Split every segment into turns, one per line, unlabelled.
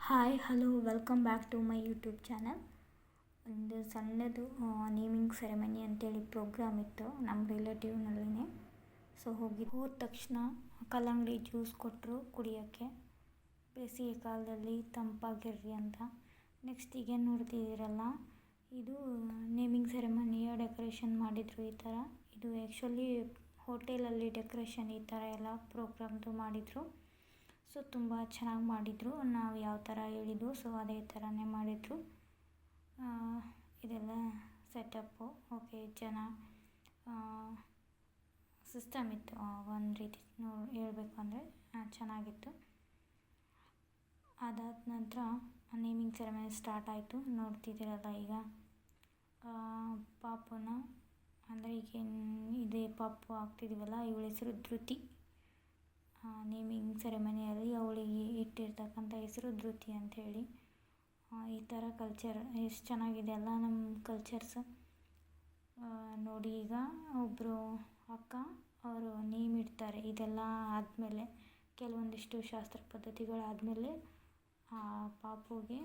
Hi hello welcome back to my YouTube channel. ಒಂದು ಸಣ್ಣದು naming ceremony ಅಂತೇಳಿ program ಇತ್ತು ನಮ್ಮ ರಿಲೇಟಿವ್ನಲ್ಲೇ. ಸೊ ಹೋದ ತಕ್ಷಣ ಕಲ್ಲಂಗಡಿ ಜ್ಯೂಸ್ ಕೊಟ್ಟರು ಕುಡಿಯೋಕ್ಕೆ, ಬೇಸಿಗೆ ಕಾಲದಲ್ಲಿ ತಂಪಾಗಿರ್ರಿ ಅಂತ. ನೆಕ್ಸ್ಟ್ ಈಗೇನು ನೋಡ್ತಿದ್ದೀರಲ್ಲ, ಇದು ನೇಮಿಂಗ್ ಸೆರೆಮನಿಯ ಡೆಕೋರೇಷನ್ ಮಾಡಿದರು ಈ ಥರ. ಇದು ಆ್ಯಕ್ಚುಲಿ ಹೋಟೆಲಲ್ಲಿ ಡೆಕೋರೇಷನ್ ಈ ಥರ ಎಲ್ಲ ಪ್ರೋಗ್ರಾಮ್ದು ಮಾಡಿದರು. ಸೊ ತುಂಬ ಚೆನ್ನಾಗಿ ಮಾಡಿದರು, ನಾವು ಯಾವ ಥರ ಹೇಳಿದ್ವು ಸೊ ಅದೇ ಥರನೇ ಮಾಡಿದರು. ಇದೆಲ್ಲ ಸೆಟಪ್ಪು ಓಕೆ, ಜನ ಸಿಸ್ಟಮ್ ಇತ್ತು ಒಂದು ರೀತಿ ಹೇಳಬೇಕು ಅಂದರೆ ಚೆನ್ನಾಗಿತ್ತು. ಅದಾದ ನಂತರ ನೇಮಿಂಗ್ ಸೆರೆಮನಿ ಸ್ಟಾರ್ಟ್ ಆಯಿತು. ನೋಡ್ತಿದ್ದೀರಲ್ಲ ಈಗ ಪಾಪುನ ಅಂದರೆ ಈಗೇನು ಇದೇ ಪಾಪು ಆಗ್ತಿದ್ದೀವಲ್ಲ, ಇವಳ ಹೆಸರು ಧೃತಿ. ನೇಮಿಂಗ್ ಸೆರೆಮನಿಯಲ್ಲಿ ಅವಳಿಗೆ ಇಟ್ಟಿರ್ತಕ್ಕಂಥ ಹೆಸರು ಧೃತಿ ಅಂಥೇಳಿ. ಈ ಥರ ಕಲ್ಚರ್ ಎಷ್ಟು ಚೆನ್ನಾಗಿದೆ ಅಲ್ಲ ನಮ್ಮ ಕಲ್ಚರ್ಸ್. ನೋಡಿ, ಈಗ ಒಬ್ಬರು ಅಕ್ಕ ಅವರು ನೇಮ್ ಇಡ್ತಾರೆ. ಇದೆಲ್ಲ ಆದಮೇಲೆ ಕೆಲವೊಂದಿಷ್ಟು ಶಾಸ್ತ್ರ ಪದ್ಧತಿಗಳಾದಮೇಲೆ ಪಾಪುಗೆ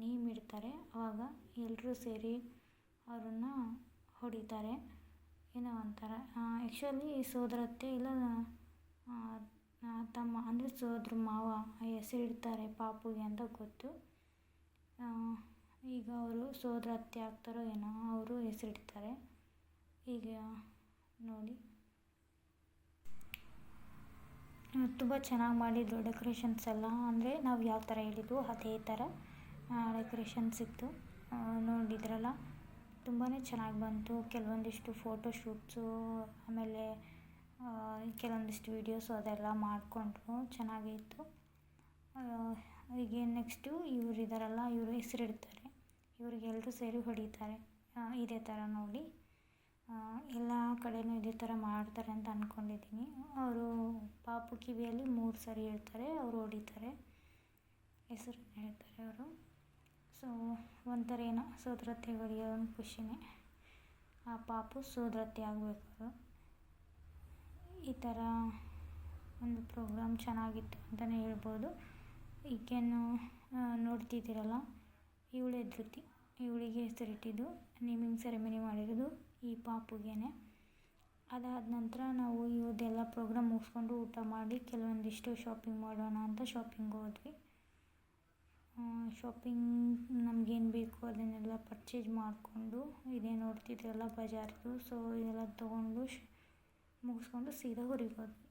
ನೇಮ್ ಇಡ್ತಾರೆ. ಆವಾಗ ಎಲ್ಲರೂ ಸೇರಿ ಅವ್ರನ್ನ ಹೊಡಿತಾರೆ. ಏನೋ ಒಂಥರ ಆ್ಯಕ್ಚುಲಿ ಸೋದರತ್ತೆ ಇಲ್ಲ ತಮ್ಮ ಅಂದರೆ ಸೋದ್ರ ಮಾವ ಹೆಸರಿಡ್ತಾರೆ ಪಾಪುಗೆ ಅಂತ ಗೊತ್ತು. ಈಗ ಅವರು ಸೋದರ ಅತ್ತೆ ಆಗ್ತಾರೋ ಏನೋ, ಅವರು ಹೆಸರಿಡ್ತಾರೆ. ಈಗ ನೋಡಿ ತುಂಬ ಚೆನ್ನಾಗಿ ಮಾಡಿದರು ಡೆಕೋರೇಷನ್ಸ್ ಎಲ್ಲ. ಅಂದರೆ ನಾವು ಯಾವ ಥರ ಹೇಳಿದ್ವು ಅದೇ ಥರ ಡೆಕೋರೇಷನ್ಸ್ ಇತ್ತು. ನೋಡಿದ್ರಲ್ಲ, ತುಂಬಾ ಚೆನ್ನಾಗಿ ಬಂತು. ಕೆಲವೊಂದಿಷ್ಟು ಫೋಟೋಶೂಟ್ಸು, ಆಮೇಲೆ ಕೆಲವೊಂದಿಷ್ಟು ವೀಡಿಯೋಸು ಅದೆಲ್ಲ ಮಾಡಿಕೊಂಡ್ರು, ಚೆನ್ನಾಗೇ ಇತ್ತು. ಈಗ ನೆಕ್ಸ್ಟು ಇವ್ರು ಇದ್ದಾರಲ್ಲ, ಇವರು ಹೆಸರಿಡ್ತಾರೆ. ಇವ್ರಿಗೆ ಎಲ್ಲರೂ ಸೇರಿ ಹೊಡಿತಾರೆ. ಇದೇ ಥರ ನೋಡಿ, ಎಲ್ಲ ಕಡೆಯೂ ಇದೇ ಥರ ಮಾಡ್ತಾರೆ ಅಂತ ಅಂದ್ಕೊಂಡಿದ್ದೀನಿ. ಅವರು ಪಾಪು ಕಿವಿಯಲ್ಲಿ 3 ಸರಿ ಹೇಳ್ತಾರೆ, ಅವರು ಹೊಡಿತಾರೆ, ಹೆಸರು ಹೇಳ್ತಾರೆ ಅವರು. ಸೊ ಒಂಥರ ಏನೋ ಸೋದರತ್ತೆ ಹೊಡೆಯೋ ಒಂದು ಖುಷಿನೇ. ಆ ಪಾಪು ಸೋದರತ್ತೆ ಆಗಬೇಕು. ಈ ಥರ ಒಂದು ಪ್ರೋಗ್ರಾಮ್ ಚೆನ್ನಾಗಿತ್ತು ಅಂತಲೇ ಹೇಳ್ಬೋದು. ಈಗೇನು ನೋಡ್ತಿದ್ದೀರಲ್ಲ, ಇವಳೇ ಧೃತಿ. ಇವಳಿಗೆ ಹೆಸರಿಟ್ಟಿದ್ದು ನೇಮಿಂಗ್ ಸೆರೆಮನಿ ಮಾಡಿರೋದು ಈ ಪಾಪುಗೇನೆ. ಅದಾದ ನಂತರ ನಾವು ಇವದೆಲ್ಲ ಪ್ರೋಗ್ರಾಮ್ ಮುಗಿಸ್ಕೊಂಡು ಊಟ ಮಾಡಿ ಕೆಲವೊಂದಿಷ್ಟು ಶಾಪಿಂಗ್ ಮಾಡೋಣ ಅಂತ ಶಾಪಿಂಗ್ ಹೋದ್ವಿ. ಶಾಪಿಂಗ್ ನಮಗೇನು ಬೇಕು ಅದನ್ನೆಲ್ಲ ಪರ್ಚೇಸ್ ಮಾಡಿಕೊಂಡು, ಇದೇ ನೋಡ್ತಿದ್ರಲ್ಲ ಬಜಾರ್ದು. ಸೊ ಇದೆಲ್ಲ ತೊಗೊಂಡು ಮುಗಿಸ್ಕೊಂಡು ಸೀದಾ ಊರಿಗೆ ಹೋದ್ವಿ.